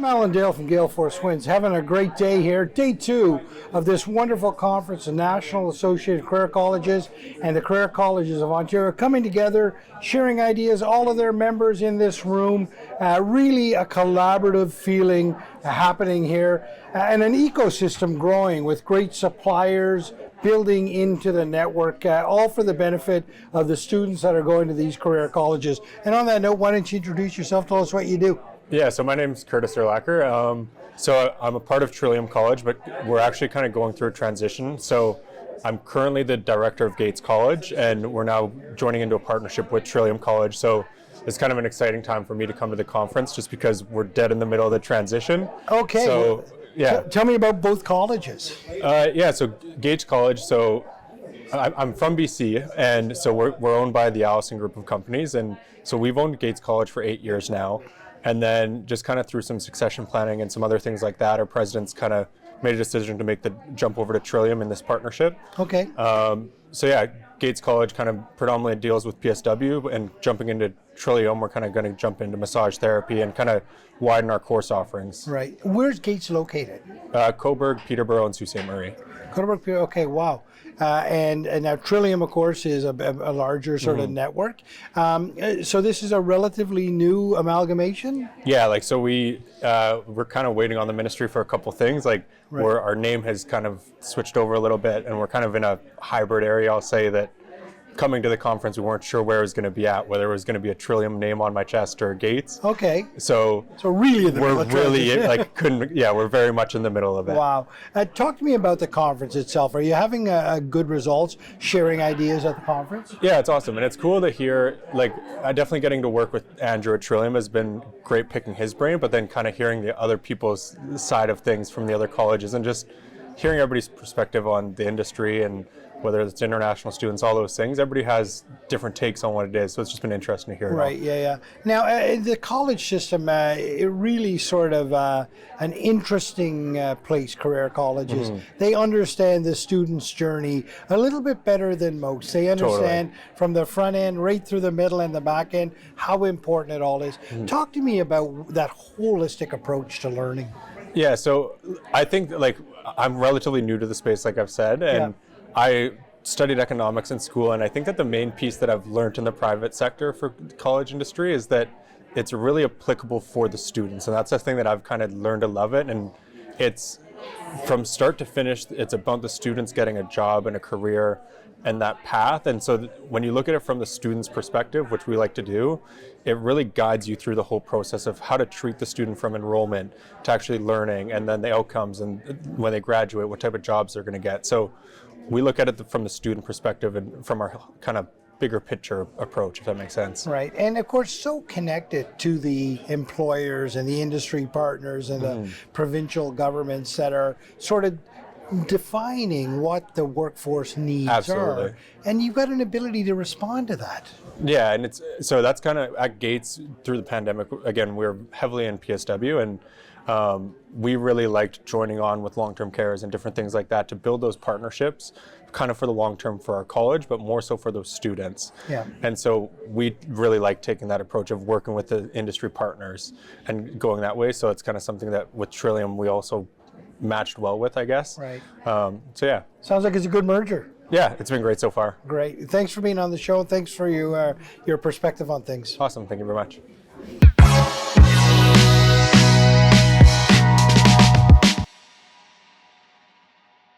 Alan Dale from Gale Force Winds, having a great day here. Day 2 of this wonderful conference, the National Associated Career Colleges and the Career Colleges of Ontario coming together, sharing ideas, all of their members in this room. Really a collaborative feeling happening here, and an ecosystem growing with great suppliers building into the network, all for the benefit of the students that are going to these career colleges. And on that note, why don't you introduce yourself, tell us what you do. Yeah, so my name's Curtis Urlacher. So I'm a part of Trillium College, but we're actually kind of going through a transition. So I'm currently the director of Gates College, and we're now joining into a partnership with Trillium College. So it's kind of an exciting time for me to come to the conference just because we're dead in the middle of the transition. Okay. So, yeah. Tell me about both colleges. Yeah, so Gates College, so I'm from BC, and so we're owned by the Allison Group of companies, and so we've owned Gates College for 8 years now. And then just kind of through some succession planning and some other things like that, our president's kind of made a decision to make the jump over to Trillium in this partnership. Okay. So yeah, Gates College kind of predominantly deals with PSW, and jumping into Trillium, we're kind of going to jump into massage therapy and kind of widen our course offerings. Right. Where's Gates located? Cobourg, Peterborough, and Sault Ste. Marie. Cobourg, okay, wow. And now Trillium, of course, is a larger sort of network. So this is a relatively new amalgamation? Yeah, like so we're kind of waiting on the ministry for a couple things. Like where our name has kind of switched over a little bit, and we're kind of in a hybrid area. I'll say that coming to the conference, we weren't sure where it was going to be at, whether it was going to be a Trillium name on my chest or Gates. Okay. So really in the middle of we're very much in the middle of it. Wow. Talk to me about the conference itself. Are you having good results, sharing ideas at the conference? Yeah, it's awesome. And it's cool to hear, like, definitely getting to work with Andrew at Trillium has been great, picking his brain, but then kind of hearing the other people's side of things from the other colleges and just hearing everybody's perspective on the industry, and whether it's international students, all those things. Everybody has different takes on what it is, so it's just been interesting to hear. Right, yeah. Now, the college system, it really sort of an interesting place, career colleges. They understand the student's journey a little bit better than most. They understand from the front end right through the middle and the back end how important it all is. Talk to me about that holistic approach to learning. Yeah, so I think, like, I'm relatively new to the space, like I've said, and I studied economics in school, and I think that the main piece that I've learned in the private sector for college industry is that it's really applicable for the students, and that's the thing that I've kind of learned to love it. And it's from start to finish, it's about the students getting a job and a career and that path. And so when you look at it from the student's perspective, which we like to do, it really guides you through the whole process of how to treat the student from enrollment to actually learning, and then the outcomes, and when they graduate, what type of jobs they're going to get. So we look at it from the student perspective and from our kind of bigger picture approach, if that makes sense. Right, and of course so connected to the employers and the industry partners and the provincial governments that are sort of defining what the workforce needs are. And you've got an ability to respond to that. Yeah, and so that's kind of at Gates through the pandemic. Again, we're heavily in PSW, and we really liked joining on with long-term cares and different things like that to build those partnerships kind of for the long term for our college, but more so for those students. Yeah. And so we really like taking that approach of working with the industry partners and going that way. So it's kind of something that with Trillium we also matched well with, I guess. Right. So yeah. Sounds like it's a good merger. Yeah, it's been great so far. Great. Thanks for being on the show. Thanks for your perspective on things. Awesome. Thank you very much.